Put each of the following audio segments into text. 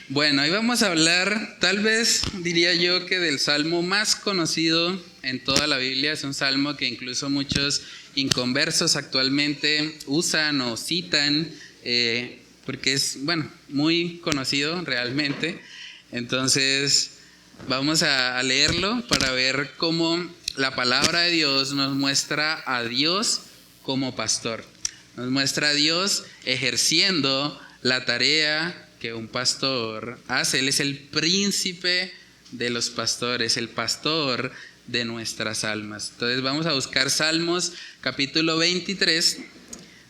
Bueno, hoy vamos a hablar, tal vez diría yo que del salmo más conocido en toda la Biblia. Es un salmo que incluso muchos inconversos actualmente usan o citan, porque es, bueno, muy conocido realmente. Entonces, vamos a leerlo para ver cómo la palabra de Dios nos muestra a Dios como pastor. Nos muestra a Dios ejerciendo la tarea que un pastor hace. Él es el príncipe de los pastores, el pastor de nuestras almas. Entonces vamos a buscar Salmos capítulo 23.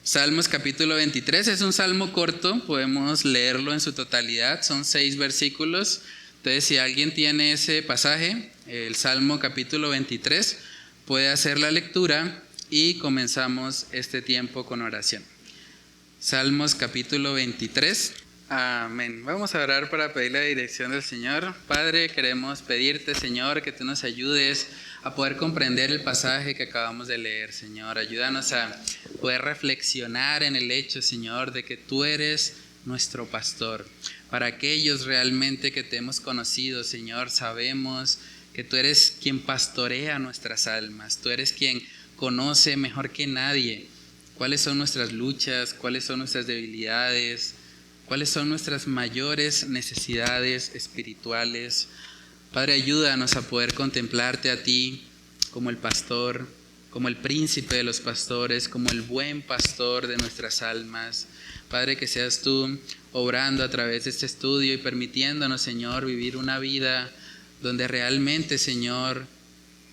Salmos capítulo 23 es un salmo corto, podemos leerlo en su totalidad, son 6 versículos. Entonces si alguien tiene ese pasaje, el Salmo capítulo 23, puede hacer la lectura y comenzamos este tiempo con oración. Salmos capítulo 23. Amén. Vamos a orar para pedir la dirección del Señor. Padre, queremos pedirte, Señor, que tú nos ayudes a poder comprender el pasaje que acabamos de leer, Señor. Ayúdanos a poder reflexionar en el hecho, Señor, de que tú eres nuestro pastor. Para aquellos realmente que te hemos conocido, Señor, sabemos que tú eres quien pastorea nuestras almas. Tú eres quien conoce mejor que nadie cuáles son nuestras luchas, cuáles son nuestras debilidades, cuáles son nuestras mayores necesidades espirituales. Padre, ayúdanos a poder contemplarte a ti como el pastor, como el príncipe de los pastores, como el buen pastor de nuestras almas. Padre, que seas tú obrando a través de este estudio y permitiéndonos, Señor, vivir una vida donde realmente, Señor,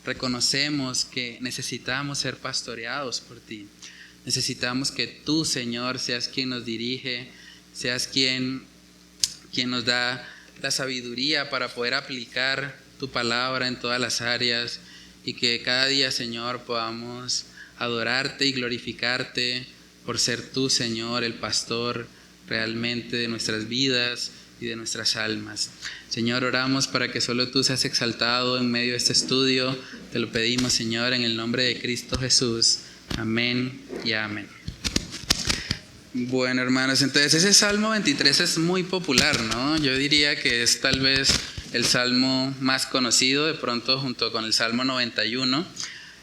reconocemos que necesitamos ser pastoreados por ti. Necesitamos que tú, Señor, seas quien nos dirige, seas quien nos da la sabiduría para poder aplicar tu palabra en todas las áreas y que cada día, Señor, podamos adorarte y glorificarte por ser tú, Señor, el pastor realmente de nuestras vidas y de nuestras almas. Señor, oramos para que solo tú seas exaltado en medio de este estudio. Te lo pedimos, Señor, en el nombre de Cristo Jesús. Amén y amén. Bueno, hermanos, entonces ese Salmo 23 es muy popular, ¿no? Yo diría que es tal vez el salmo más conocido, de pronto junto con el Salmo 91.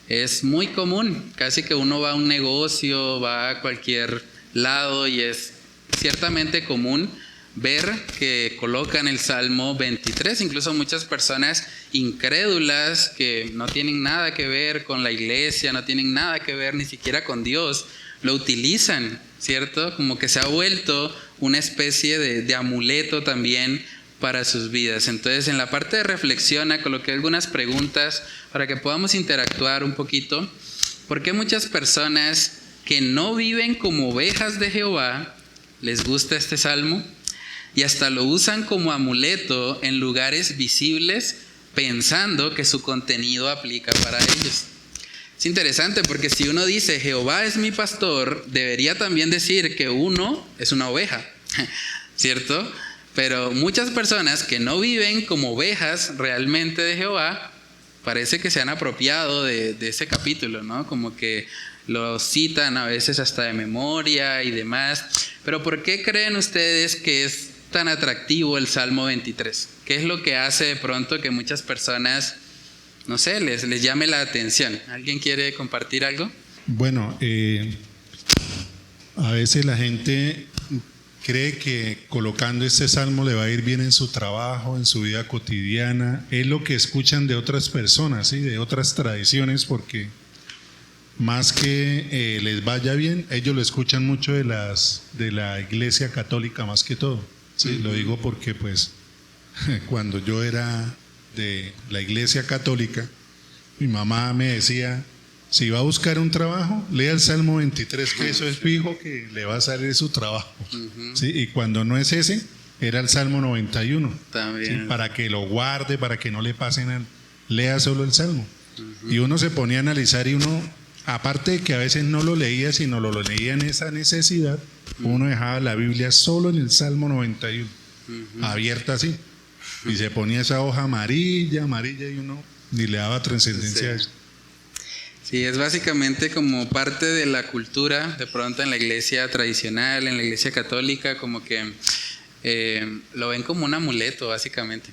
Es muy común, casi que uno va a un negocio, va a cualquier lado y es ciertamente común ver que colocan el Salmo 23, incluso muchas personas incrédulas que no tienen nada que ver con la iglesia, no tienen nada que ver ni siquiera con Dios, lo utilizan, ¿cierto? Como que se ha vuelto una especie de amuleto también para sus vidas. Entonces, en la parte de reflexión coloqué algunas preguntas para que podamos interactuar un poquito. ¿Por qué muchas personas que no viven como ovejas de Jehová les gusta este salmo? Y hasta lo usan como amuleto en lugares visibles, pensando que su contenido aplica para ellos. Es interesante porque si uno dice Jehová es mi pastor, debería también decir que uno es una oveja, ¿cierto? Pero muchas personas que no viven como ovejas realmente de Jehová, parece que se han apropiado de ese capítulo, ¿no? Como que lo citan a veces hasta de memoria y demás. Pero ¿por qué creen ustedes que es tan atractivo el Salmo 23? ¿Qué es lo que hace de pronto que muchas personas, no sé, les llame la atención? ¿Alguien quiere compartir algo? Bueno, a veces la gente cree que colocando este salmo le va a ir bien en su trabajo, en su vida cotidiana. Es lo que escuchan de otras personas, ¿sí? De otras tradiciones, porque más que les vaya bien, ellos lo escuchan mucho de la iglesia católica más que todo. Sí, lo digo porque pues cuando yo era de la iglesia católica, mi mamá me decía, si va a buscar un trabajo, lea el Salmo 23, que eso es fijo que le va a salir su trabajo. ¿Sí? Y cuando no es ese, era el Salmo 91. También. ¿Sí? Para que lo guarde, para que no le pasen, lea solo el Salmo. Y uno se ponía a analizar y uno, aparte de que a veces no lo leía, sino lo leía en esa necesidad, uno dejaba la Biblia solo en el Salmo 91, abierta así, y se ponía esa hoja amarilla, y uno ni le daba trascendencia a eso. Sí, es básicamente como parte de la cultura, de pronto en la iglesia tradicional, en la iglesia católica, como que lo ven como un amuleto, básicamente.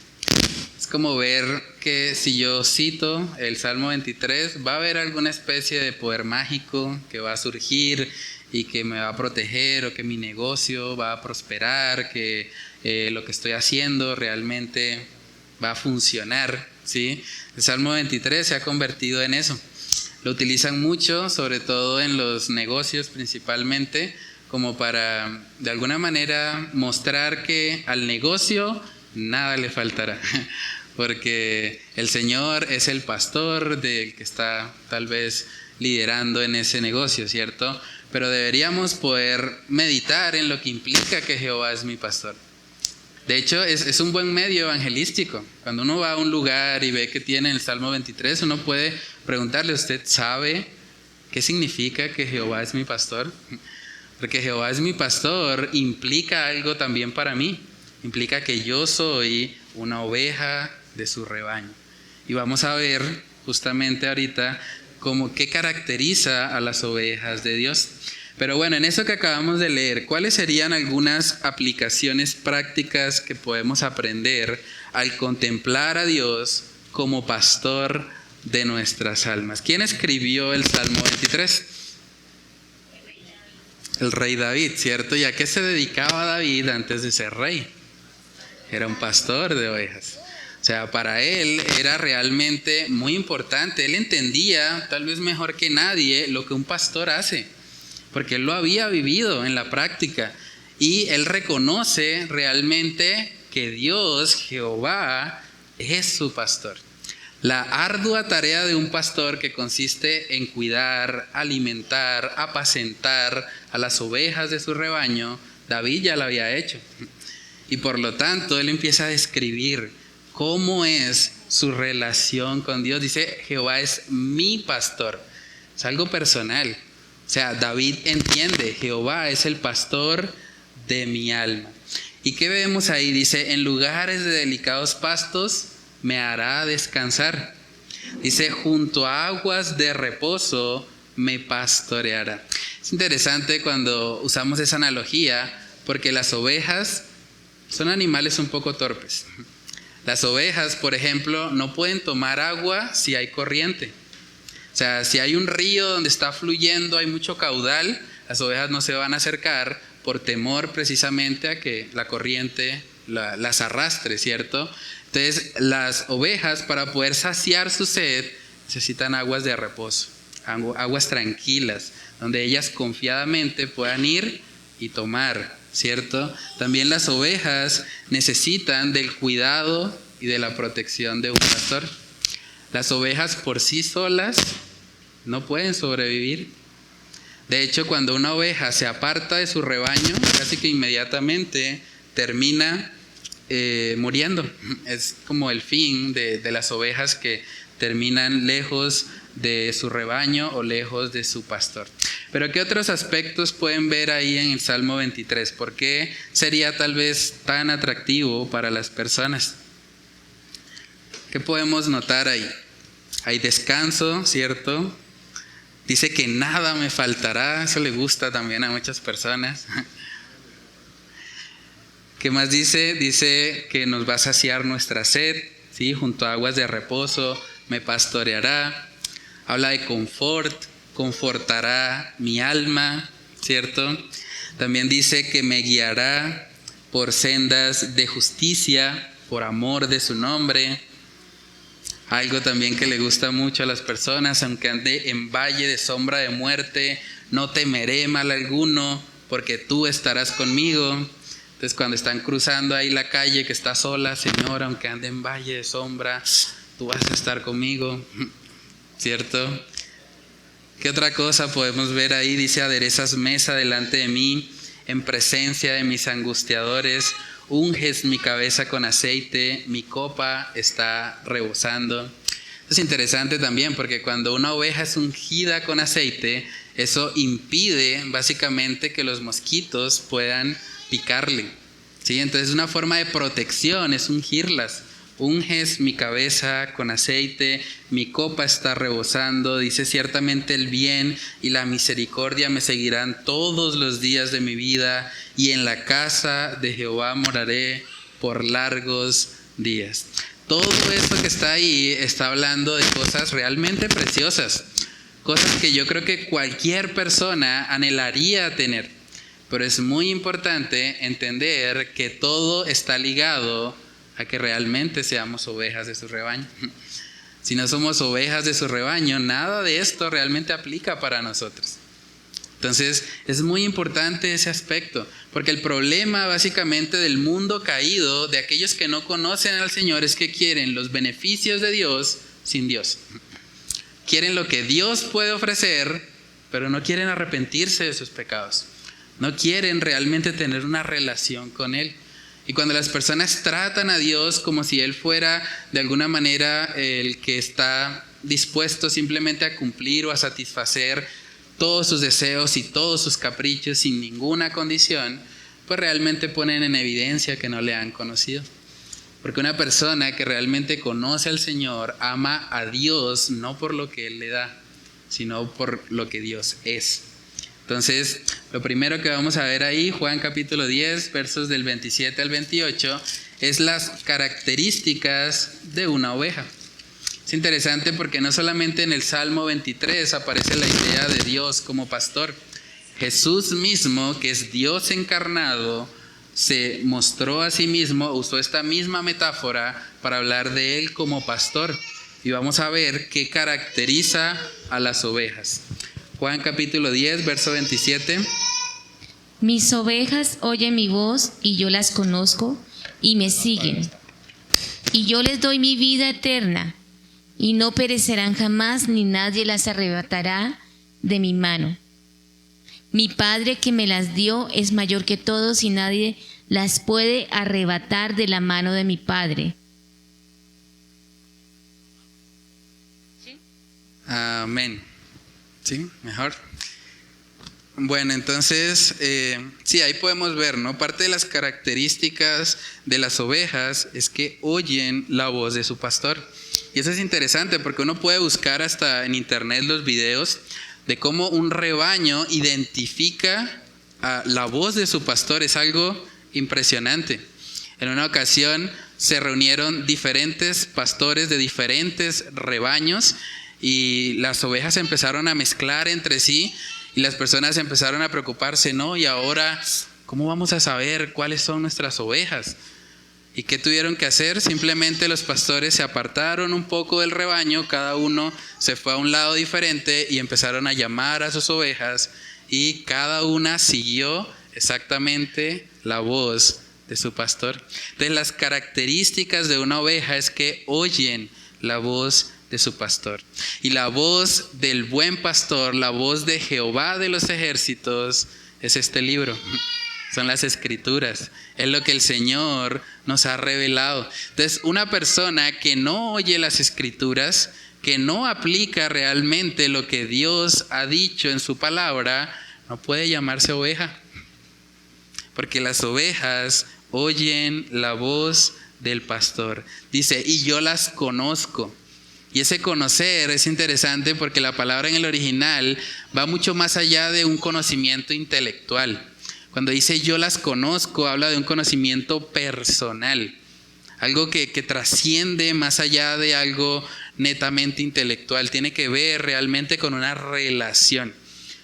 Es como ver que si yo cito el Salmo 23, va a haber alguna especie de poder mágico que va a surgir y que me va a proteger, o que mi negocio va a prosperar, que lo que estoy haciendo realmente va a funcionar, ¿sí? El Salmo 23 se ha convertido en eso. Lo utilizan mucho, sobre todo en los negocios principalmente, como para de alguna manera mostrar que al negocio nada le faltará, porque el Señor es el pastor del que está tal vez liderando en ese negocio, ¿cierto? Pero deberíamos poder meditar en lo que implica que Jehová es mi pastor. De hecho, es un buen medio evangelístico. Cuando uno va a un lugar y ve que tiene el Salmo 23, uno puede preguntarle: ¿usted sabe qué significa que Jehová es mi pastor? Porque Jehová es mi pastor implica algo también para mí. Implica que yo soy una oveja de su rebaño. Y vamos a ver justamente ahorita qué caracteriza a las ovejas de Dios. Pero bueno, en eso que acabamos de leer, ¿cuáles serían algunas aplicaciones prácticas que podemos aprender al contemplar a Dios como pastor de nuestras almas? ¿Quién escribió el Salmo 23? El rey David, ¿cierto? ¿Y a qué se dedicaba David antes de ser rey? Era un pastor de ovejas. O sea, para él era realmente muy importante. Él entendía, tal vez mejor que nadie, lo que un pastor hace, porque él lo había vivido en la práctica. Y él reconoce realmente que Dios, Jehová, es su pastor. La ardua tarea de un pastor, que consiste en cuidar, alimentar, apacentar a las ovejas de su rebaño, David ya la había hecho. Y por lo tanto, él empieza a describir cómo es su relación con Dios. Dice: Jehová es mi pastor. Es algo personal. O sea, David entiende: Jehová es el pastor de mi alma. ¿Y qué vemos ahí? Dice: en lugares de delicados pastos me hará descansar. Dice: junto a aguas de reposo me pastoreará. Es interesante cuando usamos esa analogía, porque las ovejas son animales un poco torpes. Las ovejas, por ejemplo, no pueden tomar agua si hay corriente. O sea, si hay un río donde está fluyendo, hay mucho caudal, las ovejas no se van a acercar por temor precisamente a que la corriente las arrastre, ¿cierto? Entonces, las ovejas, para poder saciar su sed, necesitan aguas de reposo, aguas tranquilas, donde ellas confiadamente puedan ir y tomar, ¿cierto? También las ovejas necesitan del cuidado y de la protección de un pastor. Las ovejas por sí solas no pueden sobrevivir. De hecho, cuando una oveja se aparta de su rebaño, casi que inmediatamente termina muriendo. Es como el fin de las ovejas, que terminan lejos de su rebaño o lejos de su pastor. Pero ¿qué otros aspectos pueden ver ahí en el Salmo 23? ¿Por qué sería tal vez tan atractivo para las personas? ¿Qué podemos notar ahí? Hay descanso, ¿cierto? Dice que nada me faltará. Eso le gusta también a muchas personas. ¿Qué más dice? Dice que nos va a saciar nuestra sed, ¿sí? Junto a aguas de reposo me pastoreará. Habla de confort, confortará mi alma, ¿cierto? También dice que me guiará por sendas de justicia, por amor de su nombre. Algo también que le gusta mucho a las personas: aunque ande en valle de sombra de muerte, no temeré mal alguno, porque tú estarás conmigo. Entonces, cuando están cruzando ahí la calle, que está sola: Señor, aunque ande en valle de sombra, tú vas a estar conmigo, ¿cierto? ¿Qué otra cosa podemos ver ahí? Dice: aderezas mesa delante de mí, en presencia de mis angustiadores, unges mi cabeza con aceite, mi copa está rebosando. Es interesante también, porque cuando una oveja es ungida con aceite, eso impide básicamente que los mosquitos puedan picarle, ¿sí? Entonces, una forma de protección es ungirlas unges mi cabeza con aceite, mi copa está rebosando. Dice, ciertamente el bien y la misericordia me seguirán todos los días de mi vida, y en la casa de Jehová moraré por largos días. Todo esto que está ahí está hablando de cosas realmente preciosas, cosas que yo creo que cualquier persona anhelaría tener. Pero es muy importante entender que todo está ligado a que realmente seamos ovejas de su rebaño. Si no somos ovejas de su rebaño, nada de esto realmente aplica para nosotros. Entonces, es muy importante ese aspecto, porque el problema básicamente del mundo caído, de aquellos que no conocen al Señor, es que quieren los beneficios de Dios sin Dios. Quieren lo que Dios puede ofrecer, pero no quieren arrepentirse de sus pecados. No quieren realmente tener una relación con Él. Y cuando las personas tratan a Dios como si Él fuera de alguna manera el que está dispuesto simplemente a cumplir o a satisfacer todos sus deseos y todos sus caprichos sin ninguna condición, pues realmente ponen en evidencia que no le han conocido. Porque una persona que realmente conoce al Señor ama a Dios no por lo que Él le da, sino por lo que Dios es. Entonces, lo primero que vamos a ver ahí, Juan capítulo 10, versos del 27 al 28, es las características de una oveja. Es interesante porque no solamente en el Salmo 23 aparece la idea de Dios como pastor. Jesús mismo, que es Dios encarnado, se mostró a sí mismo, usó esta misma metáfora para hablar de Él como pastor. Y vamos a ver qué caracteriza a las ovejas. Juan capítulo 10, verso 27. Mis ovejas oyen mi voz y yo las conozco y me siguen. Y yo les doy mi vida eterna y no perecerán jamás, ni nadie las arrebatará de mi mano. Mi Padre que me las dio es mayor que todos y nadie las puede arrebatar de la mano de mi Padre. Amén. ¿Sí? Mejor. Bueno, entonces, sí, ahí podemos ver, ¿no? Parte de las características de las ovejas es que oyen la voz de su pastor. Y eso es interesante porque uno puede buscar hasta en internet los videos de cómo un rebaño identifica a la voz de su pastor. Es algo impresionante. En una ocasión se reunieron diferentes pastores de diferentes rebaños y las ovejas se empezaron a mezclar entre sí y las personas empezaron a preocuparse, ¿no? Y ahora, ¿cómo vamos a saber cuáles son nuestras ovejas? ¿Y qué tuvieron que hacer? Simplemente los pastores se apartaron un poco del rebaño, cada uno se fue a un lado diferente y empezaron a llamar a sus ovejas y cada una siguió exactamente la voz de su pastor. Entonces, las características de una oveja es que oyen la voz de su pastor. Y la voz del buen pastor, la voz de Jehová de los ejércitos, es este libro. Son las escrituras. Es lo que el Señor nos ha revelado. Entonces, una persona que no oye las escrituras, que no aplica realmente lo que Dios ha dicho en su palabra, no puede llamarse oveja. Porque las ovejas oyen la voz del pastor. Dice, y yo las conozco. Y ese conocer es interesante porque la palabra en el original va mucho más allá de un conocimiento intelectual. Cuando dice yo las conozco, habla de un conocimiento personal. Algo que trasciende más allá de algo netamente intelectual. Tiene que ver realmente con una relación.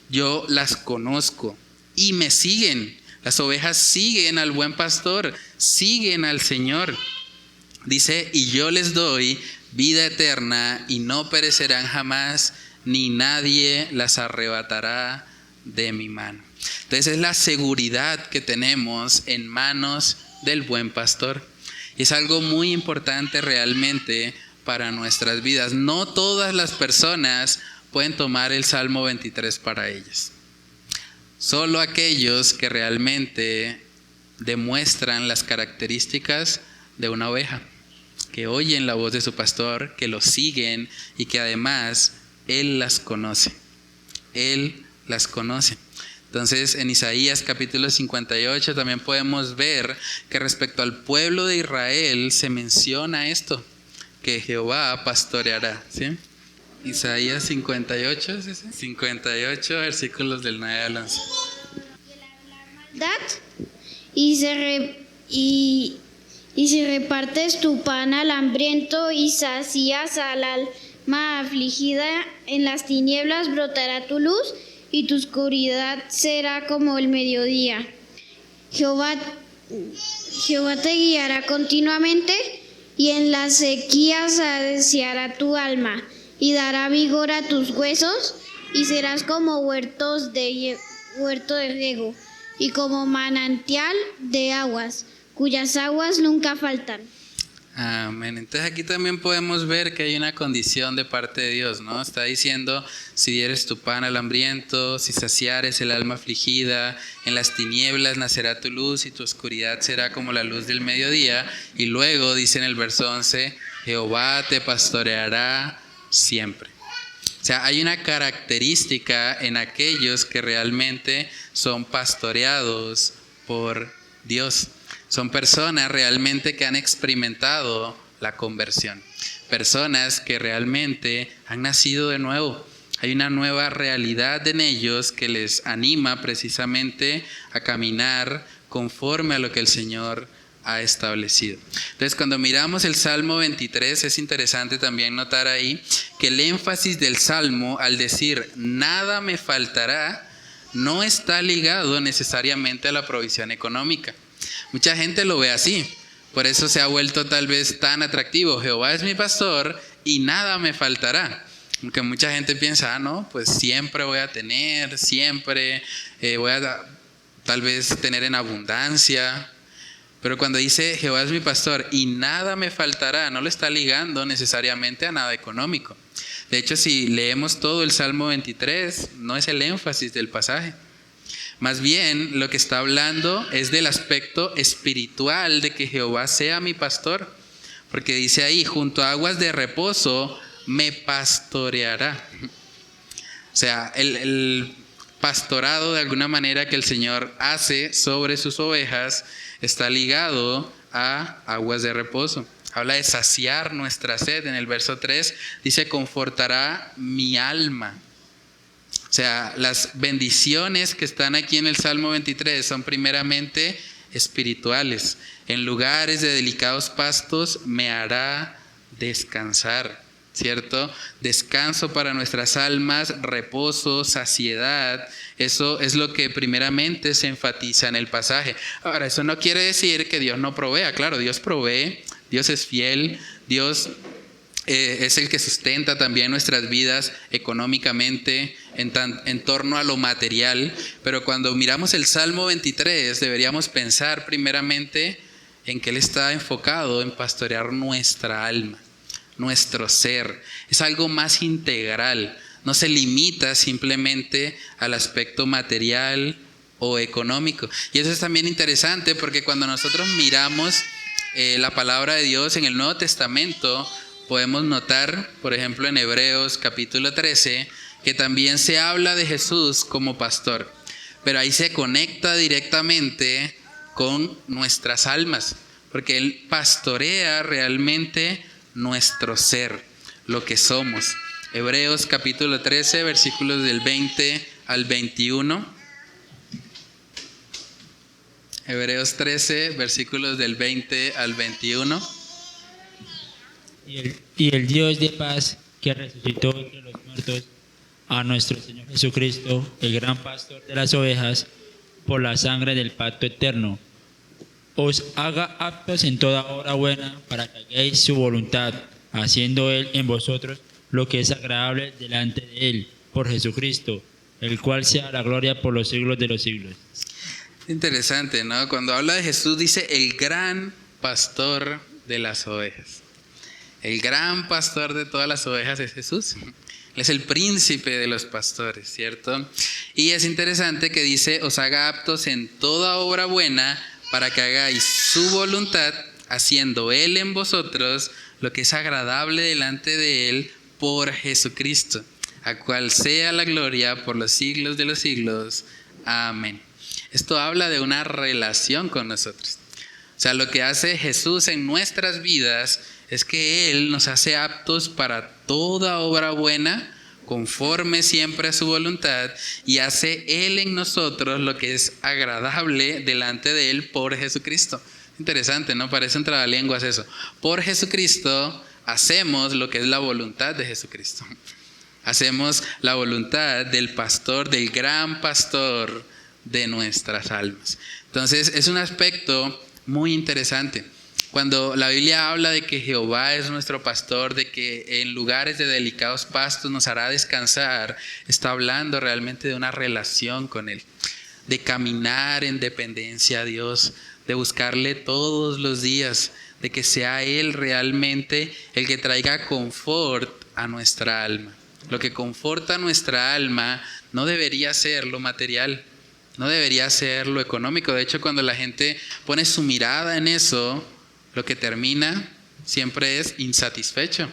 Yo las conozco y me siguen. Las ovejas siguen al buen pastor, siguen al Señor. Dice, y yo les doy vida eterna y no perecerán jamás, ni nadie las arrebatará de mi mano. Entonces es la seguridad que tenemos en manos del buen pastor. Y es algo muy importante realmente para nuestras vidas. No todas las personas pueden tomar el Salmo 23 para ellas. Solo aquellos que realmente demuestran las características de una oveja, que oyen la voz de su pastor, que lo siguen y que además Él las conoce. Él las conoce. Entonces, en Isaías capítulo 58 también podemos ver que respecto al pueblo de Israel se menciona esto, que Jehová pastoreará, ¿sí? Isaías 58, ¿sí? 58, versículos del 9 al 11. Maldad, y si repartes tu pan al hambriento y sacías al alma afligida, en las tinieblas brotará tu luz y tu oscuridad será como el mediodía. Jehová te guiará continuamente y en las sequías saciará tu alma y dará vigor a tus huesos y serás como huerto de riego y como manantial de aguas, cuyas aguas nunca faltan. Amén. Entonces aquí también podemos ver que hay una condición de parte de Dios, ¿no? Está diciendo, si dieres tu pan al hambriento, si saciares el alma afligida, en las tinieblas nacerá tu luz y tu oscuridad será como la luz del mediodía. Y luego dice en el verso 11, Jehová te pastoreará siempre. O sea, hay una característica en aquellos que realmente son pastoreados por Dios. Son personas realmente que han experimentado la conversión. Personas que realmente han nacido de nuevo. Hay una nueva realidad en ellos que les anima precisamente a caminar conforme a lo que el Señor ha establecido. Entonces, cuando miramos el Salmo 23, es interesante también notar ahí que el énfasis del Salmo al decir nada me faltará no está ligado necesariamente a la provisión económica. Mucha gente lo ve así, por eso se ha vuelto tal vez tan atractivo. Jehová es mi pastor y nada me faltará. Porque mucha gente piensa, no, pues siempre voy a tener, siempre voy a tal vez tener en abundancia. Pero cuando dice Jehová es mi pastor y nada me faltará, no lo está ligando necesariamente a nada económico. De hecho, si leemos todo el Salmo 23, no es el énfasis del pasaje. Más bien, lo que está hablando es del aspecto espiritual de que Jehová sea mi pastor. Porque dice ahí, junto a aguas de reposo me pastoreará. O sea, el pastorado de alguna manera que el Señor hace sobre sus ovejas está ligado a aguas de reposo. Habla de saciar nuestra sed. En el verso 3 dice, confortará mi alma. O sea, las bendiciones que están aquí en el Salmo 23 son primeramente espirituales. En lugares de delicados pastos me hará descansar, ¿cierto? Descanso para nuestras almas, reposo, saciedad. Eso es lo que primeramente se enfatiza en el pasaje. Ahora, eso no quiere decir que Dios no provea. Claro, Dios provee, Dios es fiel, Dios es el que sustenta también nuestras vidas económicamente en torno a lo material. Pero cuando miramos el Salmo 23 deberíamos pensar primeramente en que Él está enfocado en pastorear nuestra alma, nuestro ser. Es algo más integral, no se limita simplemente al aspecto material o económico. Y eso es también interesante porque cuando nosotros miramos la palabra de Dios en el Nuevo Testamento, podemos notar, por ejemplo, en Hebreos capítulo 13, que también se habla de Jesús como pastor. Pero ahí se conecta directamente con nuestras almas, porque Él pastorea realmente nuestro ser, lo que somos. Hebreos capítulo 13, versículos del 20 al 21. Hebreos 13, versículos del 20 al 21. Y el Dios de paz que resucitó entre los muertos a nuestro Señor Jesucristo, el gran pastor de las ovejas, por la sangre del pacto eterno, os haga aptos en toda obra buena para que hagáis su voluntad, haciendo Él en vosotros lo que es agradable delante de Él, por Jesucristo, el cual sea la gloria por los siglos de los siglos. Interesante, ¿no? Cuando habla de Jesús dice el gran pastor de las ovejas. El gran pastor de todas las ovejas es Jesús. Él es el príncipe de los pastores, ¿cierto? Y es interesante que dice, os haga aptos en toda obra buena para que hagáis su voluntad, haciendo Él en vosotros lo que es agradable delante de Él por Jesucristo, a cual sea la gloria por los siglos de los siglos. Amén. Esto habla de una relación con nosotros. O sea, lo que hace Jesús en nuestras vidas es que Él nos hace aptos para toda obra buena, conforme siempre a su voluntad, y hace Él en nosotros lo que es agradable delante de Él por Jesucristo. Interesante, ¿no? Parece un trabalenguas eso. Por Jesucristo hacemos lo que es la voluntad de Jesucristo. Hacemos la voluntad del pastor, del gran pastor de nuestras almas. Entonces, es un aspecto muy interesante. Cuando la Biblia habla de que Jehová es nuestro pastor, de que en lugares de delicados pastos nos hará descansar, está hablando realmente de una relación con Él, de caminar en dependencia a Dios, de buscarle todos los días, de que sea Él realmente el que traiga confort a nuestra alma. Lo que conforta a nuestra alma no debería ser lo material, no debería ser lo económico. De hecho, cuando la gente pone su mirada en eso, lo que termina siempre es insatisfecho.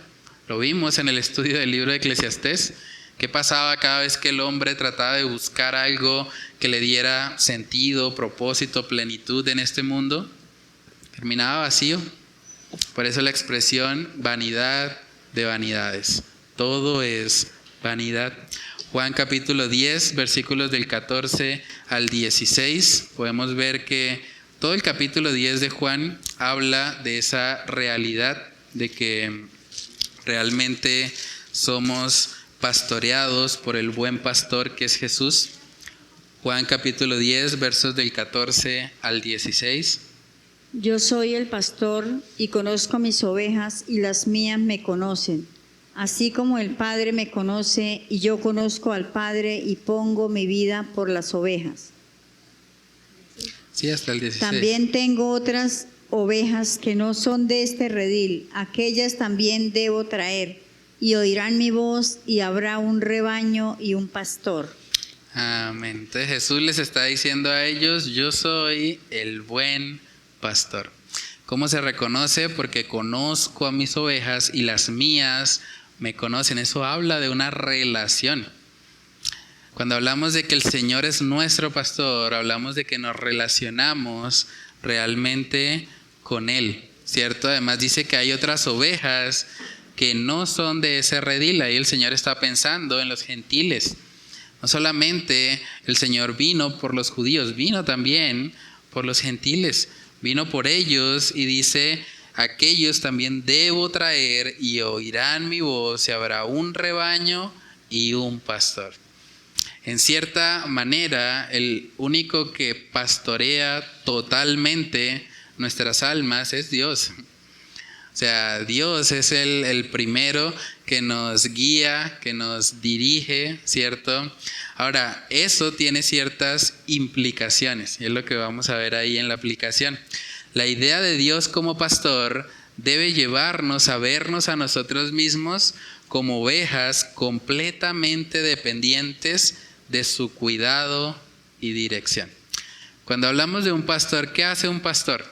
Lo vimos en el estudio del libro de Eclesiastés. ¿Qué pasaba cada vez que el hombre trataba de buscar algo que le diera sentido, propósito, plenitud en este mundo? Terminaba vacío. Por eso la expresión vanidad de vanidades. Todo es vanidad. Juan capítulo 10, versículos del 14 al 16. Podemos ver que todo el capítulo 10 de Juan habla de esa realidad, de que realmente somos pastoreados por el buen pastor que es Jesús. Juan capítulo 10, versos del 14 al 16. Yo soy el pastor y conozco a mis ovejas y las mías me conocen, así como el Padre me conoce y yo conozco al Padre y pongo mi vida por las ovejas. Sí, hasta el 16. También tengo otras ovejas que no son de este redil, aquellas también debo traer, y oirán mi voz y habrá un rebaño y un pastor. Amén. Entonces Jesús les está diciendo a ellos, yo soy el buen pastor. ¿Cómo se reconoce? Porque conozco a mis ovejas y las mías me conocen. Eso habla de una relación. Cuando hablamos de que el Señor es nuestro pastor, hablamos de que nos relacionamos realmente con Él, ¿cierto? Además dice que hay otras ovejas que no son de ese redil. Ahí el Señor está pensando en los gentiles. No solamente el Señor vino por los judíos, vino también por los gentiles. Vino por ellos y dice, aquellos también debo traer y oirán mi voz y habrá un rebaño y un pastor. En cierta manera, el único que pastorea totalmente nuestras almas es Dios. O sea, Dios es el primero que nos guía, que nos dirige, ¿cierto? Ahora, eso tiene ciertas implicaciones, y es lo que vamos a ver ahí en la aplicación. La idea de Dios como pastor debe llevarnos a vernos a nosotros mismos como ovejas completamente dependientes de su cuidado y dirección. Cuando hablamos de un pastor, ¿qué hace un pastor?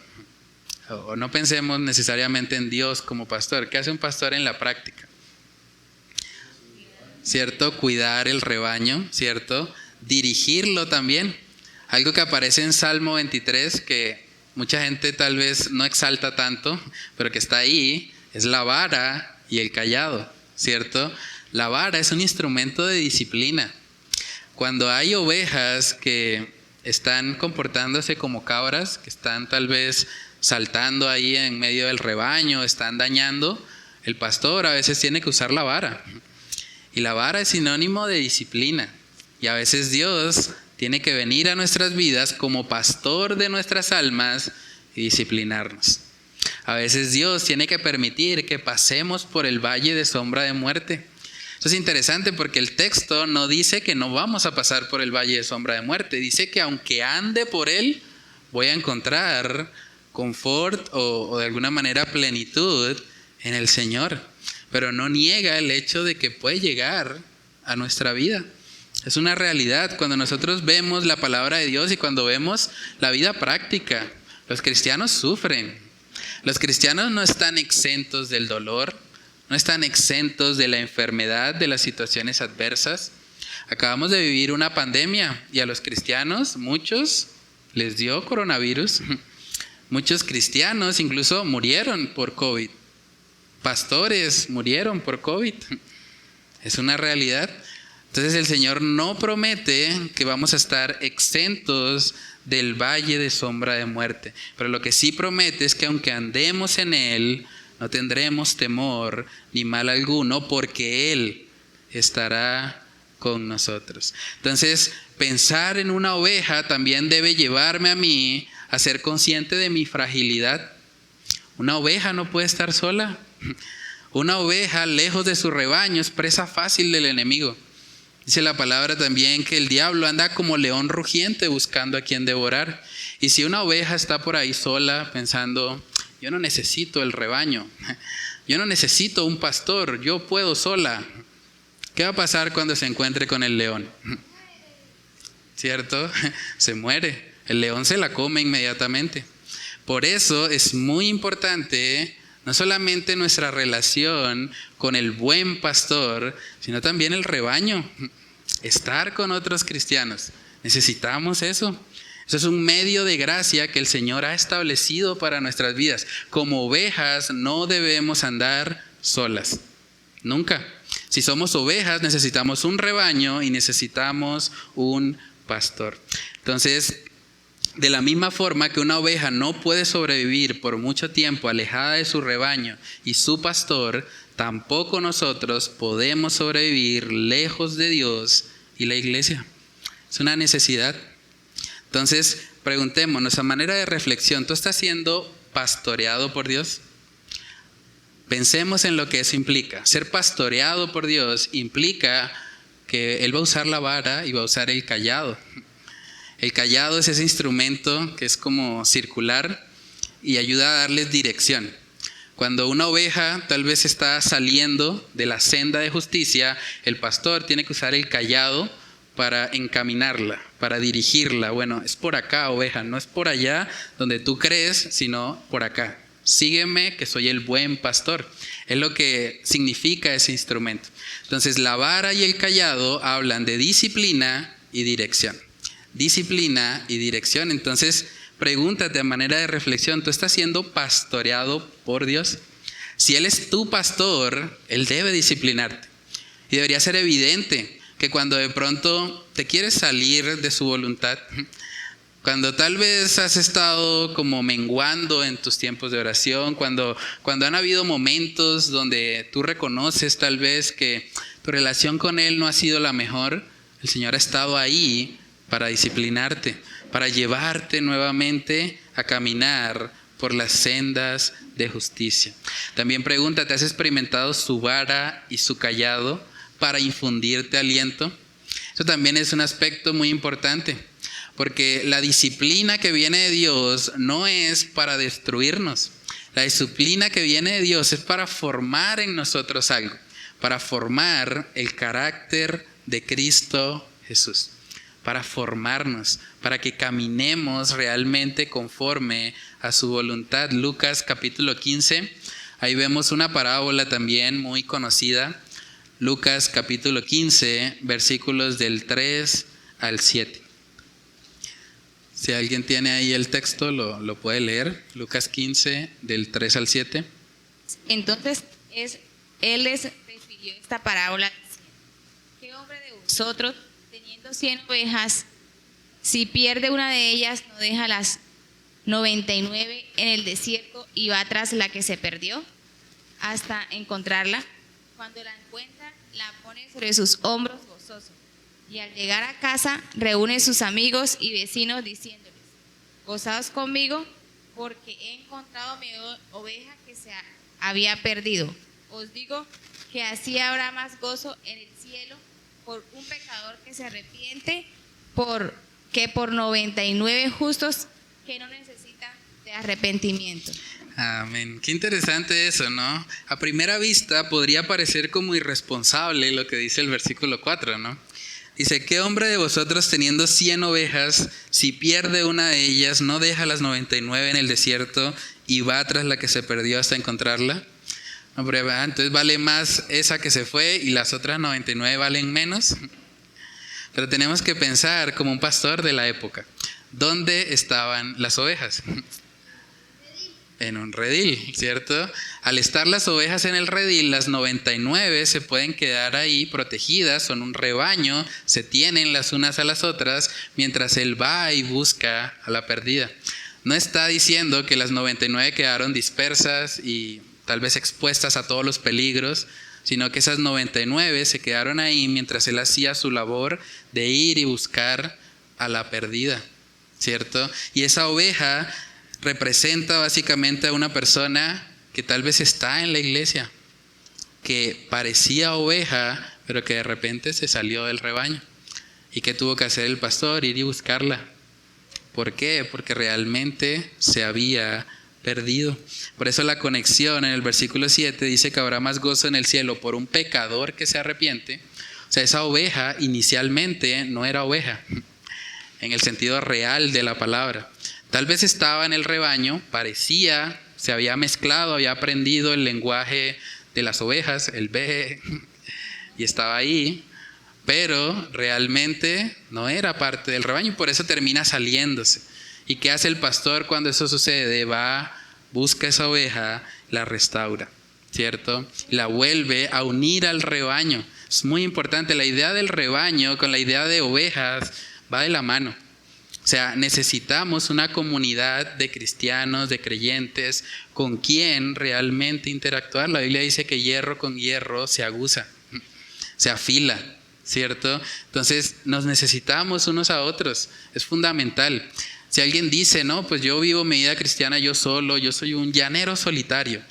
O no pensemos necesariamente en Dios como pastor. ¿Qué hace un pastor en la práctica? ¿Cierto? Cuidar el rebaño, ¿cierto? Dirigirlo también. Algo que aparece en Salmo 23, que mucha gente tal vez no exalta tanto, pero que está ahí, es la vara y el cayado, ¿cierto? La vara es un instrumento de disciplina. Cuando hay ovejas que están comportándose como cabras, que están tal vez saltando ahí en medio del rebaño, están dañando, el pastor a veces tiene que usar la vara. Y la vara es sinónimo de disciplina. Y a veces Dios tiene que venir a nuestras vidas como pastor de nuestras almas y disciplinarnos. A veces Dios tiene que permitir que pasemos por el valle de sombra de muerte. Eso es interesante porque el texto no dice que no vamos a pasar por el valle de sombra de muerte. Dice que aunque ande por él, voy a encontrar confort o de alguna manera plenitud en el Señor. Pero no niega el hecho de que puede llegar a nuestra vida. Es una realidad. Cuando nosotros vemos la palabra de Dios y cuando vemos la vida práctica, los cristianos sufren. Los cristianos no están exentos del dolor, no están exentos de la enfermedad, de las situaciones adversas. Acabamos de vivir una pandemia y a los cristianos, muchos les dio coronavirus. Muchos cristianos incluso murieron por COVID. Pastores murieron por COVID. Es una realidad. Entonces el Señor no promete que vamos a estar exentos del valle de sombra de muerte. Pero lo que sí promete es que aunque andemos en Él, no tendremos temor ni mal alguno, porque Él estará con nosotros. Entonces, pensar en una oveja también debe llevarme a mí a ser consciente de mi fragilidad. Una oveja no puede estar sola. Una oveja lejos de su rebaño es presa fácil del enemigo. Dice la palabra también que el diablo anda como león rugiente buscando a quien devorar. Y si una oveja está por ahí sola pensando, yo no necesito el rebaño, yo no necesito un pastor, yo puedo sola, ¿qué va a pasar cuando se encuentre con el león? ¿Cierto? Se muere. El león se la come inmediatamente. Por eso es muy importante no solamente nuestra relación con el buen pastor, sino también el rebaño. Estar con otros cristianos. Necesitamos eso. Eso es un medio de gracia que el Señor ha establecido para nuestras vidas. Como ovejas no debemos andar solas. Nunca. Si somos ovejas necesitamos un rebaño y necesitamos un pastor. Entonces, de la misma forma que una oveja no puede sobrevivir por mucho tiempo alejada de su rebaño y su pastor, tampoco nosotros podemos sobrevivir lejos de Dios y la iglesia. Es una necesidad. Entonces, preguntémonos a manera de reflexión, ¿tú estás siendo pastoreado por Dios? Pensemos en lo que eso implica. Ser pastoreado por Dios implica que Él va a usar la vara y va a usar el cayado. El cayado es ese instrumento que es como circular y ayuda a darles dirección. Cuando una oveja tal vez está saliendo de la senda de justicia, el pastor tiene que usar el cayado para encaminarla, para dirigirla. Bueno, es por acá, oveja, no es por allá donde tú crees, sino por acá. Sígueme, que soy el buen pastor. Es lo que significa ese instrumento. Entonces, la vara y el cayado hablan de disciplina y dirección. Disciplina y dirección. Entonces, pregúntate a manera de reflexión, ¿tú estás siendo pastoreado por Dios? Si Él es tu pastor, Él debe disciplinarte. Y debería ser evidente que cuando de pronto te quieres salir de su voluntad, cuando tal vez has estado como menguando en tus tiempos de oración, cuando han habido momentos donde tú reconoces tal vez que tu relación con Él no ha sido la mejor, el Señor ha estado ahí para disciplinarte, para llevarte nuevamente a caminar por las sendas de justicia. También pregúntate, ¿has experimentado su vara y su cayado para infundirte aliento? Eso también es un aspecto muy importante, porque la disciplina que viene de Dios no es para destruirnos. La disciplina que viene de Dios es para formar en nosotros algo, para formar el carácter de Cristo Jesús. Para formarnos, para que caminemos realmente conforme a su voluntad. Lucas capítulo 15, ahí vemos una parábola también muy conocida. Lucas capítulo 15, versículos del 3 al 7. Si alguien tiene ahí el texto, lo puede leer. Lucas 15, del 3 al 7. Entonces, él les refirió esta parábola diciendo: ¿qué hombre de vosotros, teniendo 100 ovejas, si pierde una de ellas, no deja las 99 en el desierto y va tras la que se perdió hasta encontrarla? Cuando la encuentra, la pone sobre sus hombros gozoso, y al llegar a casa reúne sus amigos y vecinos diciéndoles: gozaos conmigo, porque he encontrado mi oveja que se había perdido. Os digo que así habrá más gozo en el cielo por un pecador que se arrepiente que por 99 justos que no necesitan de arrepentimiento. Amén. Qué interesante eso, ¿no? A primera vista podría parecer como irresponsable lo que dice el versículo 4, ¿no? Dice: ¿qué hombre de vosotros, teniendo 100 ovejas, si pierde una de ellas, no deja las 99 en el desierto y va tras la que se perdió hasta encontrarla? No, pero entonces vale más esa que se fue y las otras 99 valen menos. Pero tenemos que pensar como un pastor de la época. ¿Dónde estaban las ovejas? En un redil, ¿cierto? Al estar las ovejas en el redil, las 99 se pueden quedar ahí protegidas, son un rebaño, se tienen las unas a las otras, mientras él va y busca a la perdida. No está diciendo que las 99 quedaron dispersas y tal vez expuestas a todos los peligros, sino que esas 99 se quedaron ahí mientras él hacía su labor de ir y buscar a la perdida, ¿cierto? Y esa oveja representa básicamente a una persona que tal vez está en la iglesia, que parecía oveja, pero que de repente se salió del rebaño. ¿Y qué tuvo que hacer el pastor? Ir y buscarla. ¿Por qué? Porque realmente se había perdido. Por eso la conexión en el versículo 7 dice que habrá más gozo en el cielo por un pecador que se arrepiente. O sea, esa oveja inicialmente no era oveja, en el sentido real de la palabra. Tal vez estaba en el rebaño, parecía, se había mezclado, había aprendido el lenguaje de las ovejas, el be, y estaba ahí, pero realmente no era parte del rebaño y por eso termina saliéndose. ¿Y qué hace el pastor cuando eso sucede? Va, busca esa oveja, la restaura, ¿cierto? La vuelve a unir al rebaño. Es muy importante, la idea del rebaño con la idea de ovejas va de la mano. O sea, necesitamos una comunidad de cristianos, de creyentes, con quien realmente interactuar. La Biblia dice que hierro con hierro se aguza, se afila, ¿cierto? Entonces nos necesitamos unos a otros, es fundamental. Si alguien dice, no, pues yo vivo mi vida cristiana yo solo, yo soy un llanero solitario,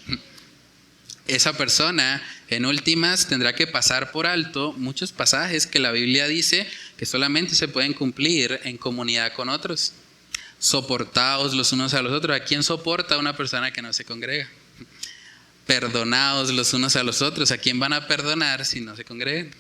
esa persona en últimas tendrá que pasar por alto muchos pasajes que la Biblia dice que solamente se pueden cumplir en comunidad con otros. Soportaos los unos a los otros. ¿A quién soporta a una persona que no se congrega? Perdonaos los unos a los otros. ¿A quién van a perdonar si no se congregan?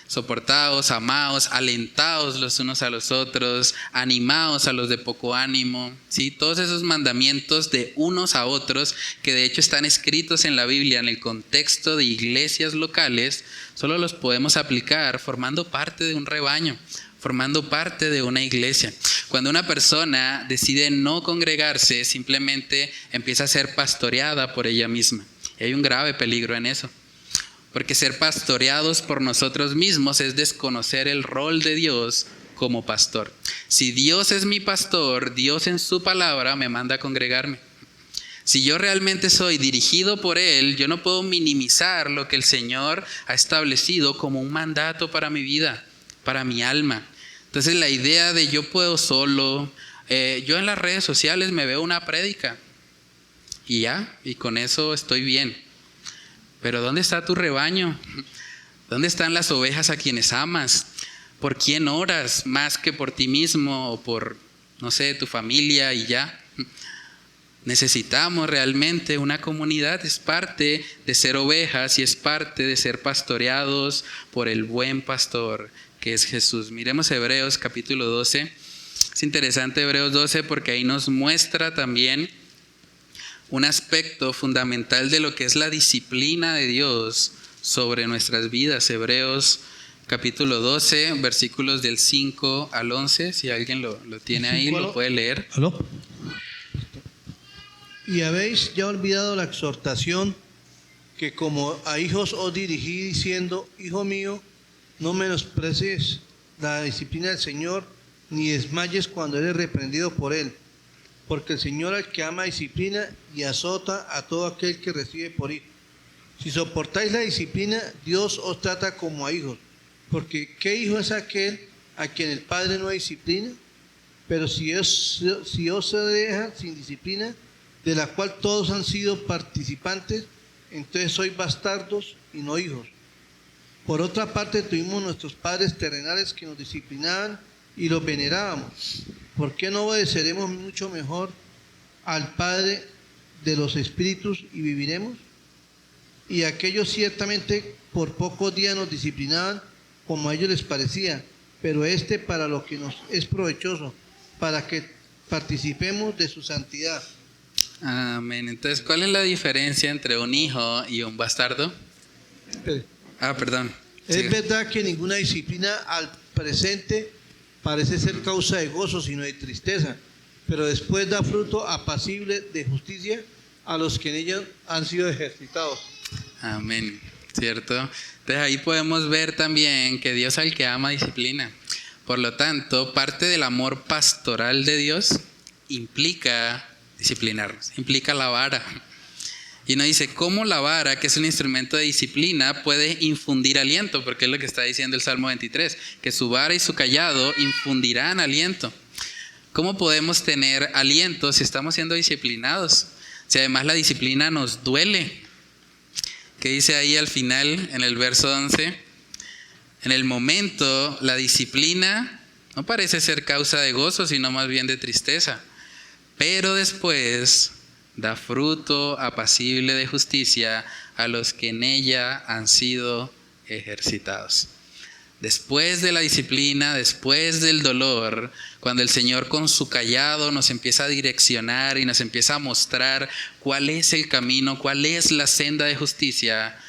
Soportaos, amaos, alentaos los unos a los otros, animaos a los de poco ánimo, ¿sí? Todos esos mandamientos de unos a otros que de hecho están escritos en la Biblia en el contexto de iglesias locales, solo los podemos aplicar formando parte de un rebaño, formando parte de una iglesia. Cuando una persona decide no congregarse, simplemente empieza a ser pastoreada por ella misma. Y hay un grave peligro en eso. Porque ser pastoreados por nosotros mismos es desconocer el rol de Dios como pastor. Si Dios es mi pastor, Dios en su palabra me manda a congregarme. Si yo realmente soy dirigido por Él, yo no puedo minimizar lo que el Señor ha establecido como un mandato para mi vida, para mi alma. Entonces la idea de yo puedo solo, yo en las redes sociales me veo una prédica y ya, y con eso estoy bien. Pero ¿dónde está tu rebaño? ¿Dónde están las ovejas a quienes amas? ¿Por quién oras más que por ti mismo o por, no sé, tu familia y ya? Necesitamos realmente una comunidad, es parte de ser ovejas y es parte de ser pastoreados por el buen pastor que es Jesús. Miremos Hebreos capítulo 12. Es interesante Hebreos 12 porque ahí nos muestra también un aspecto fundamental de lo que es la disciplina de Dios sobre nuestras vidas. Hebreos capítulo 12, versículos del 5 al 11. Si alguien lo tiene ahí, lo puede leer. ¿Aló? Y habéis ya olvidado la exhortación que como a hijos os dirigí diciendo, hijo mío, no menosprecies la disciplina del Señor, ni desmayes cuando eres reprendido por Él. Porque el Señor al que ama disciplina y azota a todo aquel que recibe por hijo. Si soportáis la disciplina, Dios os trata como a hijos. Porque ¿qué hijo es aquel a quien el Padre no disciplina? Pero si os se deja sin disciplina, de la cual todos han sido participantes, entonces sois bastardos y no hijos. Por otra parte, tuvimos nuestros padres terrenales que nos disciplinaban y los venerábamos. ¿Por qué no obedeceremos mucho mejor al Padre de los Espíritus y viviremos? Y aquellos ciertamente por pocos días nos disciplinaban como a ellos les parecía, pero para lo que nos es provechoso, para que participemos de su santidad. Amén. Entonces, ¿cuál es la diferencia entre un hijo y un bastardo? Espere. Perdón. Sí. Es verdad que ninguna disciplina al presente parece ser causa de gozo, sino de tristeza, pero después da fruto apacible de justicia a los que en ella han sido ejercitados. Amén, ¿cierto? Entonces ahí podemos ver también que Dios al que ama disciplina. Por lo tanto, parte del amor pastoral de Dios implica disciplinarnos, implica la vara. Y uno dice, ¿cómo la vara, que es un instrumento de disciplina, puede infundir aliento? Porque es lo que está diciendo el Salmo 23, que su vara y su cayado infundirán aliento. ¿Cómo podemos tener aliento si estamos siendo disciplinados? Si además la disciplina nos duele. ¿Qué dice ahí al final, en el verso 11? En el momento, la disciplina no parece ser causa de gozo, sino más bien de tristeza. Pero después da fruto apacible de justicia a los que en ella han sido ejercitados. Después de la disciplina, después del dolor, cuando el Señor con su cayado nos empieza a direccionar y nos empieza a mostrar cuál es el camino, cuál es la senda de justicia,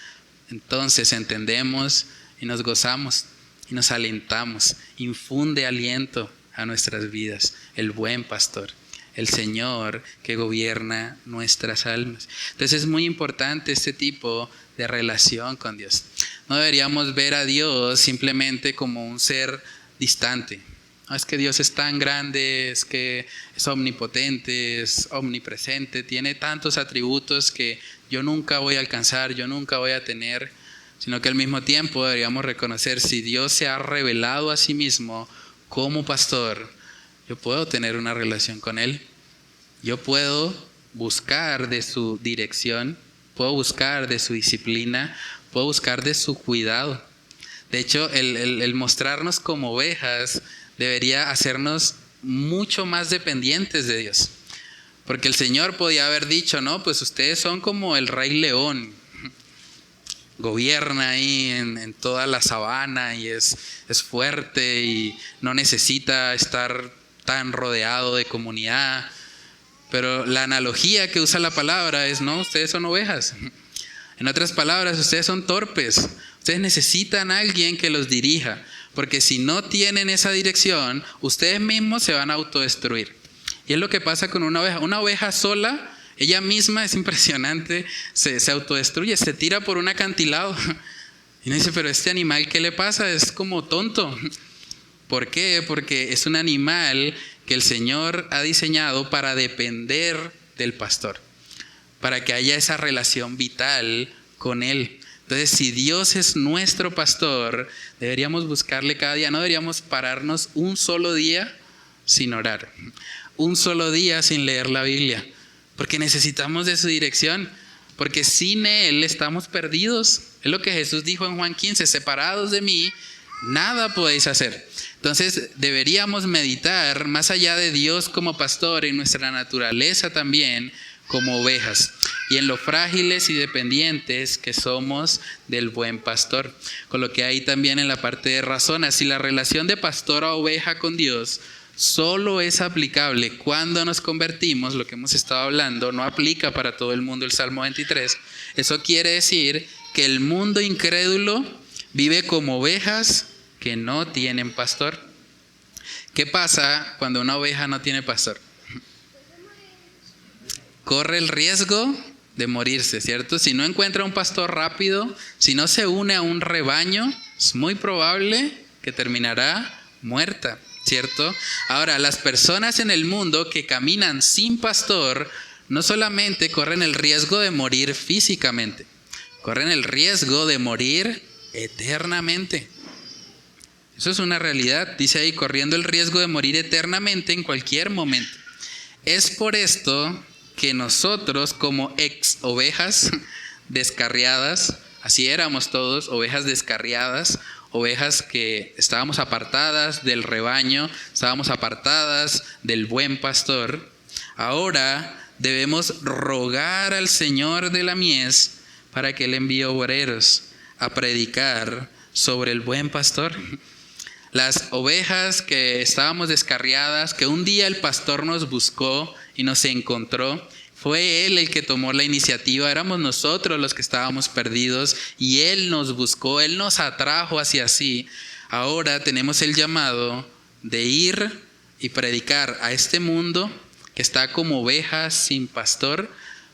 entonces entendemos y nos gozamos y nos alentamos. Infunde aliento a nuestras vidas el buen pastor, el Señor que gobierna nuestras almas. Entonces es muy importante este tipo de relación con Dios. No deberíamos ver a Dios simplemente como un ser distante. No, es que Dios es tan grande, es que es omnipotente, es omnipresente, tiene tantos atributos que yo nunca voy a alcanzar, yo nunca voy a tener, sino que al mismo tiempo deberíamos reconocer, si Dios se ha revelado a sí mismo como pastor, yo puedo tener una relación con Él. Yo puedo buscar de su dirección, puedo buscar de su disciplina, puedo buscar de su cuidado. De hecho, el mostrarnos como ovejas debería hacernos mucho más dependientes de Dios. Porque el Señor podía haber dicho, no, pues ustedes son como el rey león. Gobierna ahí en toda la sabana y es fuerte y no necesita estar tan rodeado de comunidad. Pero la analogía que usa la palabra es, no, ustedes son ovejas. En otras palabras, ustedes son torpes. Ustedes necesitan a alguien que los dirija, porque si no tienen esa dirección, ustedes mismos se van a autodestruir. Y es lo que pasa con una oveja. Una oveja sola, ella misma, es impresionante, se autodestruye, se tira por un acantilado. Y uno dice, pero este animal, ¿qué le pasa? Es como tonto. ¿Por qué? Porque es un animal que el Señor ha diseñado para depender del pastor, para que haya esa relación vital con Él. Entonces, si Dios es nuestro pastor, deberíamos buscarle cada día. No deberíamos pararnos un solo día sin orar, un solo día sin leer la Biblia, porque necesitamos de su dirección, porque sin Él estamos perdidos. Es lo que Jesús dijo en Juan 15, separados de mí, nada podéis hacer. Entonces deberíamos meditar más allá de Dios como pastor, en nuestra naturaleza también como ovejas y en lo frágiles y dependientes que somos del buen pastor. Con lo que hay también en la parte de razones, si la relación de pastor a oveja con Dios solo es aplicable cuando nos convertimos, lo que hemos estado hablando, no aplica para todo el mundo el Salmo 23. Eso quiere decir que el mundo incrédulo vive como ovejas que no tienen pastor. ¿Qué pasa cuando una oveja no tiene pastor? Corre el riesgo de morirse, ¿cierto? Si no encuentra un pastor rápido, si no se une a un rebaño, es muy probable que terminará muerta, ¿cierto? Ahora, las personas en el mundo que caminan sin pastor no solamente corren el riesgo de morir físicamente, corren el riesgo de morir eternamente. Eso es una realidad, dice ahí, corriendo el riesgo de morir eternamente en cualquier momento. Es por esto que nosotros, como ex ovejas descarriadas, así éramos todos, ovejas descarriadas, ovejas que estábamos apartadas del rebaño, estábamos apartadas del buen pastor, ahora debemos rogar al Señor de la mies para que Él envíe obreros a predicar sobre el buen pastor. Las ovejas que estábamos descarriadas, que un día el pastor nos buscó y nos encontró, Fue Él el que tomó la iniciativa, éramos nosotros los que estábamos perdidos y Él nos buscó, Él nos atrajo hacia sí. Ahora tenemos el llamado de ir y predicar a este mundo que está como ovejas sin pastor,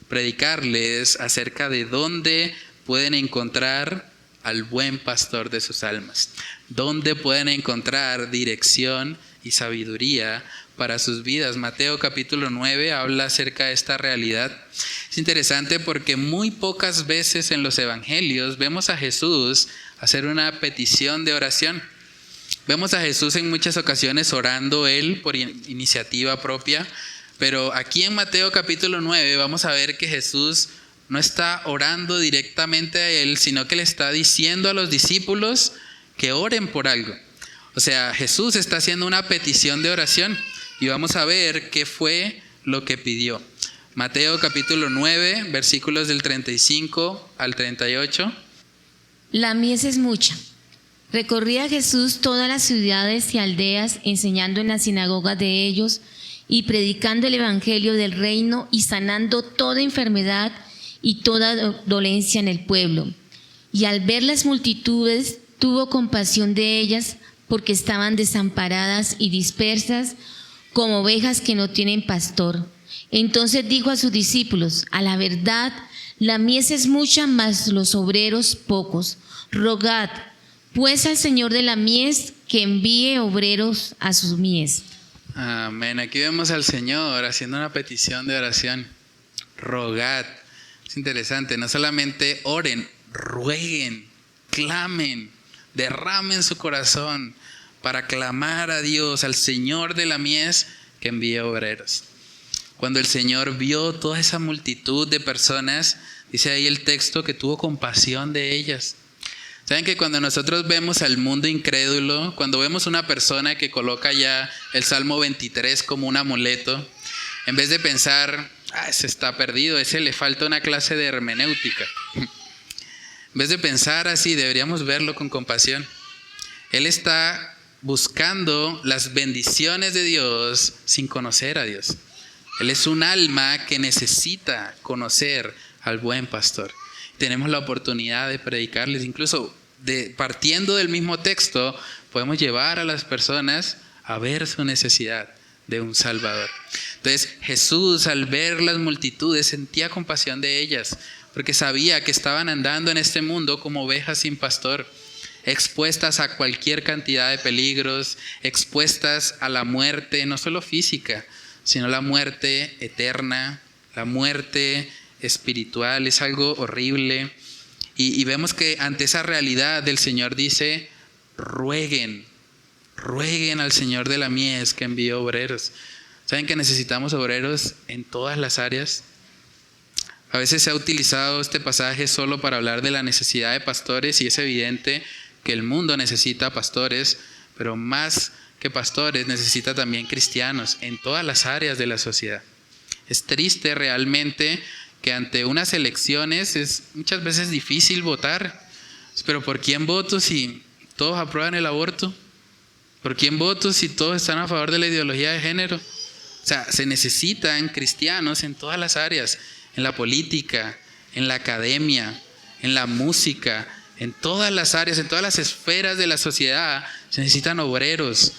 predicarles acerca de dónde pueden encontrar al buen pastor de sus almas, dónde pueden encontrar dirección y sabiduría para sus vidas. Mateo capítulo 9 habla acerca de esta realidad. Es interesante porque muy pocas veces en los evangelios vemos a Jesús hacer una petición de oración. Vemos a Jesús en muchas ocasiones orando Él por iniciativa propia, pero aquí en Mateo capítulo 9 vamos a ver que Jesús no está orando directamente a Él, sino que le está diciendo a los discípulos que oren por algo. O sea, Jesús está haciendo una petición de oración y vamos a ver qué fue lo que pidió. Mateo capítulo 9, versículos del 35 al 38. La mies es mucha. Recorría Jesús todas las ciudades y aldeas, enseñando en las sinagogas de ellos y predicando el evangelio del reino y sanando toda enfermedad y toda dolencia en el pueblo. Y al ver las multitudes, tuvo compasión de ellas, porque estaban desamparadas y dispersas como ovejas que no tienen pastor. Entonces dijo a sus discípulos: a la verdad, la mies es mucha, mas los obreros pocos. Rogad pues al Señor de la mies que envíe obreros a sus mies. Amén. Aquí vemos al Señor haciendo una petición de oración. Rogad. Es interesante, no solamente oren, rueguen, clamen, derramen su corazón para clamar a Dios, al Señor de la mies que envíe obreros. Cuando el Señor vio toda esa multitud de personas, dice ahí el texto que tuvo compasión de ellas. ¿Saben que cuando nosotros vemos al mundo incrédulo, cuando vemos una persona que coloca ya el Salmo 23 como un amuleto, en vez de pensar, ese está perdido, ese le falta una clase de hermenéutica, en vez de pensar así, deberíamos verlo con compasión. Él está buscando las bendiciones de Dios sin conocer a Dios. Él es un alma que necesita conocer al buen pastor. Tenemos la oportunidad de predicarles, incluso partiendo del mismo texto, podemos llevar a las personas a ver su necesidad de un Salvador. Entonces Jesús, al ver las multitudes, sentía compasión de ellas, porque sabía que estaban andando en este mundo como ovejas sin pastor, expuestas a cualquier cantidad de peligros, expuestas a la muerte, no solo física, sino la muerte eterna, la muerte espiritual. Es algo horrible. Y vemos que ante esa realidad el Señor dice: rueguen al Señor de la mies que envíe obreros. ¿Saben que necesitamos obreros en todas las áreas? A veces se ha utilizado este pasaje solo para hablar de la necesidad de pastores, y es evidente que el mundo necesita pastores, pero más que pastores necesita también cristianos en todas las áreas de la sociedad. Es triste realmente que ante unas elecciones es muchas veces difícil votar. Pero ¿por quién voto si todos aprueban el aborto? ¿Por quién voto si todos están a favor de la ideología de género? O sea, se necesitan cristianos en todas las áreas, en la política, en la academia, en la música, en todas las áreas, en todas las esferas de la sociedad. Se necesitan obreros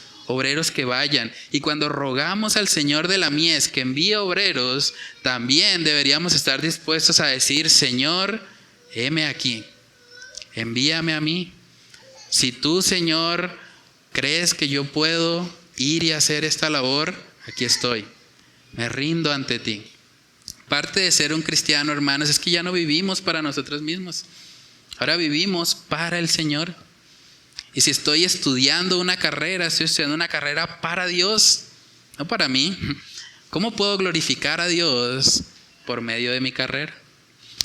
que vayan. Y cuando rogamos al Señor de la mies que envíe obreros, también deberíamos estar dispuestos a decir: Señor, heme aquí, envíame a mí. Si tú, Señor, crees que yo puedo ir y hacer esta labor, aquí estoy, me rindo ante ti. Parte de ser un cristiano, hermanos, es que ya no vivimos para nosotros mismos, ahora vivimos para el Señor. Y si estoy estudiando una carrera, estoy estudiando una carrera para Dios, no para mí. ¿Cómo puedo glorificar a Dios por medio de mi carrera?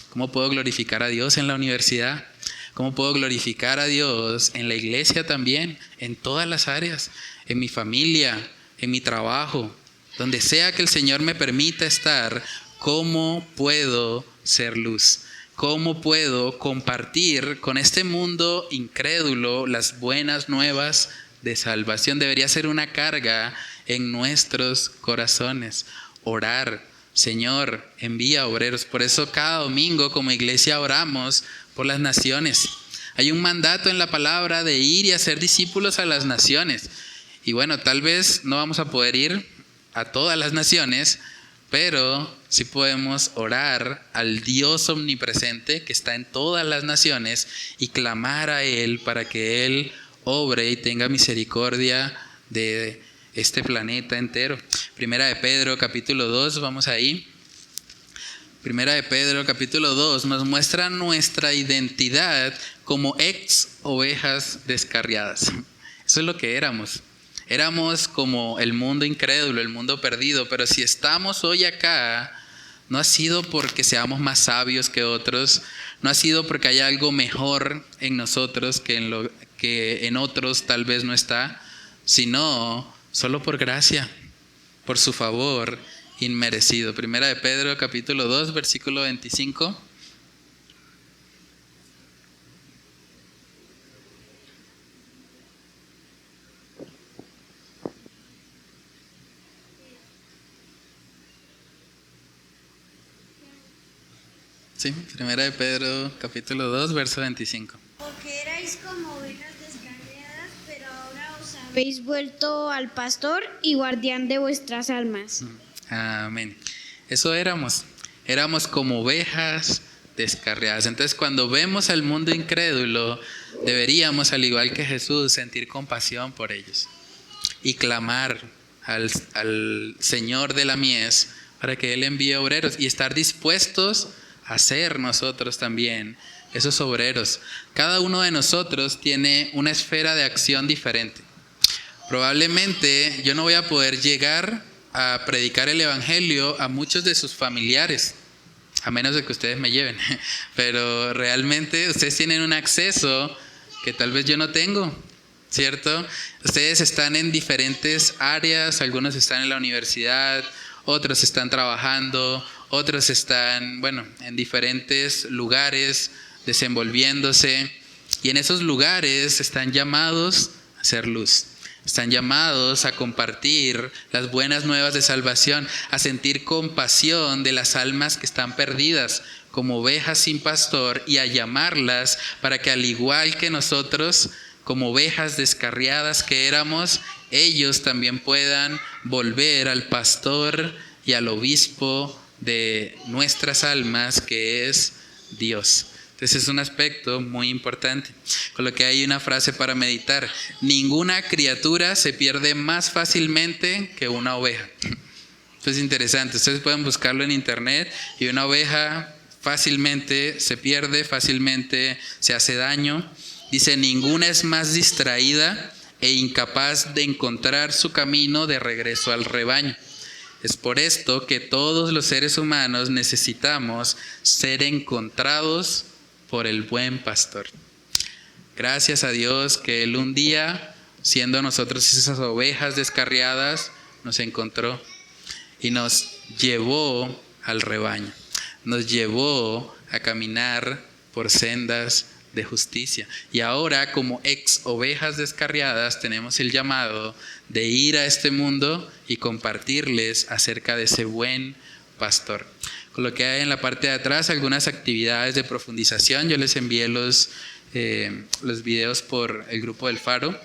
¿Cómo puedo glorificar a Dios en la universidad? ¿Cómo puedo glorificar a Dios en la iglesia también? En todas las áreas, en mi familia, en mi trabajo, donde sea que el Señor me permita estar. ¿Cómo puedo ser luz? ¿Cómo puedo compartir con este mundo incrédulo las buenas nuevas de salvación? Debería ser una carga en nuestros corazones. Orar Señor, envía obreros. Por eso cada domingo como iglesia oramos por las naciones. Hay un mandato en la palabra de ir y hacer discípulos a las naciones. Y bueno, tal vez no vamos a poder ir a todas las naciones, pero sí podemos orar al Dios omnipresente que está en todas las naciones y clamar a Él para que Él obre y tenga misericordia de este planeta entero. Primera de Pedro, capítulo 2, vamos ahí. Primera de Pedro, capítulo 2, nos muestra nuestra identidad como ex ovejas descarriadas. Eso es lo que éramos. Éramos como el mundo incrédulo, el mundo perdido, pero si estamos hoy acá, no ha sido porque seamos más sabios que otros, no ha sido porque haya algo mejor en nosotros que en otros tal vez no está, sino solo por gracia, por su favor inmerecido. Primera de Pedro, capítulo 2, versículo 25. Sí, Primera de Pedro, capítulo 2, verso 25. Porque erais como ovejas descarriadas, pero ahora os habéis vuelto al pastor y guardián de vuestras almas. Amén. Eso éramos como ovejas descarriadas. Entonces, cuando vemos al mundo incrédulo, deberíamos, al igual que Jesús, sentir compasión por ellos y clamar al Señor de la mies para que Él envíe obreros y estar dispuestos a ser nosotros también esos obreros. Cada uno de nosotros tiene una esfera de acción diferente. Probablemente yo no voy a poder llegar a predicar el evangelio a muchos de sus familiares, a menos de que ustedes me lleven, pero realmente ustedes tienen un acceso que tal vez yo no tengo, ¿cierto? Ustedes están en diferentes áreas, algunos están en la universidad, otros están trabajando, otros están, en diferentes lugares desenvolviéndose, y en esos lugares están llamados a ser luz. Están llamados a compartir las buenas nuevas de salvación, a sentir compasión de las almas que están perdidas como ovejas sin pastor y a llamarlas para que, al igual que nosotros, como ovejas descarriadas que éramos, ellos también puedan volver al pastor y al obispo de nuestras almas, que es Dios. Entonces es un aspecto muy importante. Con lo que hay una frase para meditar: ninguna criatura se pierde más fácilmente que una oveja. Esto es interesante, ustedes pueden buscarlo en internet, y una oveja fácilmente se pierde, fácilmente se hace daño. Dice: ninguna es más distraída e incapaz de encontrar su camino de regreso al rebaño. Es por esto que todos los seres humanos necesitamos ser encontrados por el buen pastor. Gracias a Dios que Él un día, siendo nosotros esas ovejas descarriadas, nos encontró y nos llevó al rebaño. Nos llevó a caminar por sendas de justicia. Y ahora, como ex ovejas descarriadas, tenemos el llamado de ir a este mundo y compartirles acerca de ese buen pastor. Con lo que hay en la parte de atrás, algunas actividades de profundización. Yo les envié los videos por el grupo del Faro.